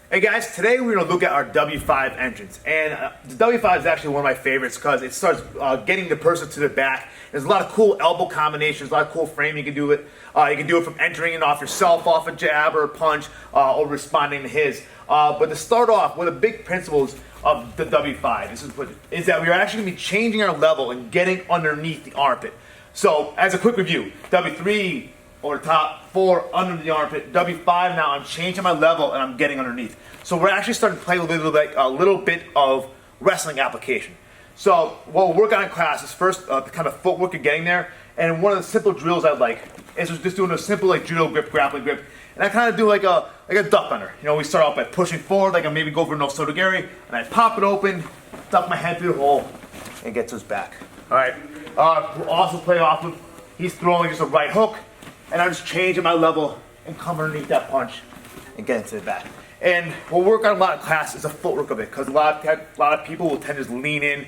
Hey guys, today we're going to look at our W5 entrance, and the W5 is actually one of my favorites because it starts getting the person to the back. There's a lot of cool elbow combinations, a lot of cool framing you can do it. You can do it from entering it off yourself, off a jab or a punch, or responding to his. But to start off, one of the big principles of the W5 is that we are actually going to be changing our level and getting underneath the armpit. So, as a quick review, W3 over the top, 4 under the armpit, W5 now I'm changing my level and I'm getting underneath. So we're actually starting to play a little bit of wrestling application. So what we'll work on in class is first the kind of footwork of getting there, and one of the simple drills I like is just doing a simple like judo grip, grappling grip, and I kind of do like a duck under. You know, we start off by pushing forward, like I maybe go for no sotogari, and I pop it open, duck my head through the hole, and get to his back. All right. We'll also play off of he's throwing just a right hook, and I'm just changing my level and come underneath that punch and get into the back. And we'll work on a lot of class is the footwork of it, because a lot of people will tend to just lean in.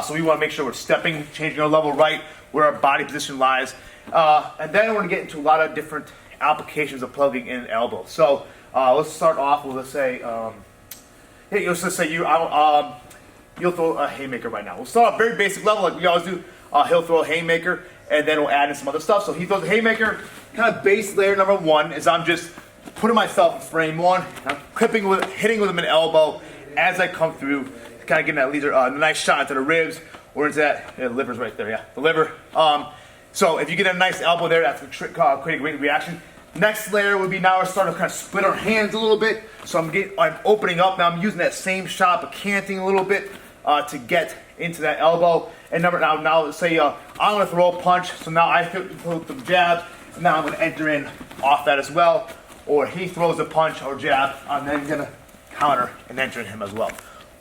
So we want to make sure we're stepping, changing our level right, where our body position lies. And then we're going to get into a lot of different applications of plugging in an elbow. So let's start off with, let's say you'll throw a haymaker right now. We'll start off very basic level like we always do. He'll throw a haymaker, and then we'll add in some other stuff. So he throws a haymaker. Kind of base layer number one is I'm just putting myself in frame one. I'm hitting with him an elbow as I come through, kind of getting that leader, nice shot into the ribs or into that. Yeah, the liver's right there. Yeah, the liver. So if you get a nice elbow there, that's going to create a great reaction. Next layer would be now we're starting to kind of split our hands a little bit. So I'm opening up now. I'm using that same shot, but canting a little bit to get into that elbow. And now let's say I'm going to throw a punch. So now I throw the jab. And now I'm going to enter in off that as well. Or he throws a punch or jab, I'm then going to counter and enter in him as well.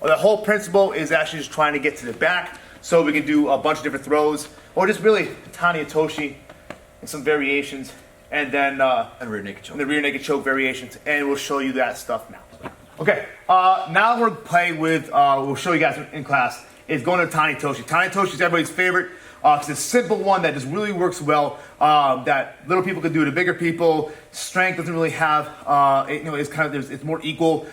The whole principle is actually just trying to get to the back so we can do a bunch of different throws, or just really Tani Otoshi and some variations, and then and rear naked choke. And the rear naked choke variations, and we'll show you that stuff now. Okay, now we're playing with, we'll show you guys in class, is going to Tani Otoshi. Tani Otoshi is everybody's favorite. It's a simple one that just really works well. That little people can do to bigger people. Strength doesn't really have. It's more equal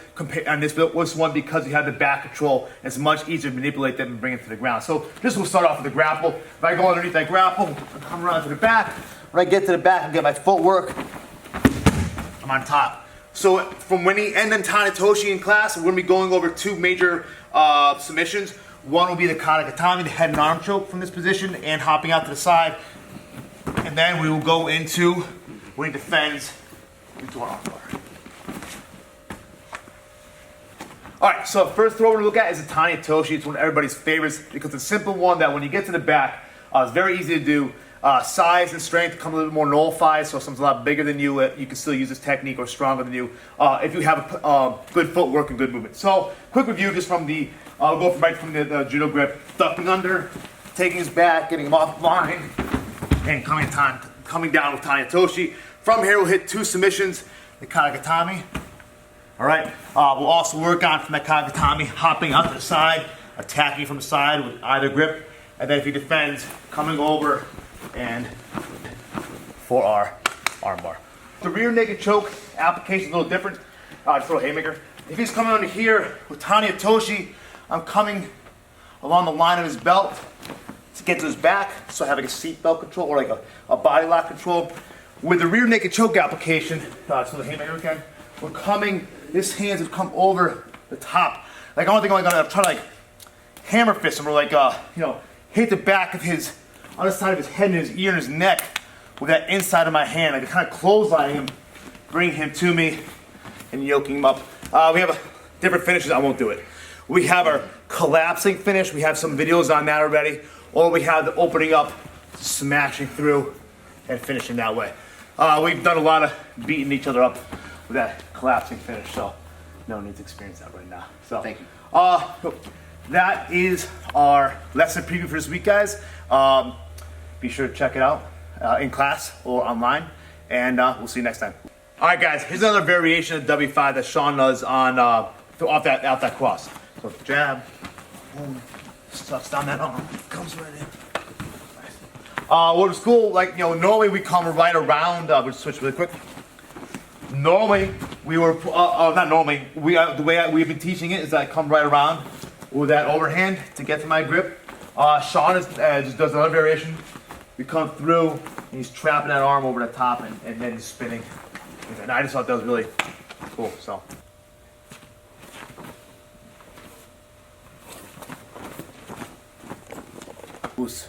on this one because you have the back control. It's much easier to manipulate them and bring it to the ground. So we'll start off with the grapple. If I go underneath that grapple, I come around to the back. When I get to the back and get my footwork, I'm on top. So from Winnie and then Tani Otoshi in class, we're going to be going over two major submissions. One will be the Katakatami, the head and arm choke from this position, and hopping out to the side. And then we will go into when he defends into our arm bar. Alright, so the first throw we're going to look at is the Tani Otoshi. It's one of everybody's favorites because it's a simple one that when you get to the back, it's very easy to do. Size and strength come a little more nullified, so if someone's a lot bigger than you, you can still use this technique, or stronger than you, if you have good footwork and good movement. So, quick review just from the, I'll go right from the judo grip, ducking under, taking his back, getting him off line, and coming down with Tani Otoshi. From here, we'll hit two submissions, the Katakatami. All right, we'll also work on from that Katakatami, hopping out to the side, attacking from the side with either grip, and then if he defends, coming over and for our arm bar. The rear naked choke application is a little different. Just throw a haymaker. If he's coming under here with Tani Otoshi, I'm coming along the line of his belt to get to his back, so I have like a seat belt control or like a body lock control. With the rear naked choke application, so the haymaker again, we're coming, this hands would come over the top. Like I don't think I'm gonna try to like hammer fist him or like hit the back of his, on the side of his head and his ear and his neck with that inside of my hand. I can kind of clothesline him, bring him to me, and yoking him up. We have different finishes. I won't do it. We have our collapsing finish. We have some videos on that already. Or we have the opening up, smashing through, and finishing that way. We've done a lot of beating each other up with that collapsing finish, so no one needs to experience that right now. So thank you. That is our lesson preview for this week, guys. Be sure to check it out in class or online, and we'll see you next time. All right, guys, here's another variation of W5 that Sean does on off that cross. So jab, boom, sucks down that arm, comes right in. What was cool, like normally we come right around. We'll switch really quick. Normally we were, not normally, the way we've been teaching it is that I come right around with that overhand to get to my grip. Sean just does another variation. We come through, and he's trapping that arm over the top and then spinning. And I just thought that was really cool, so. Goose.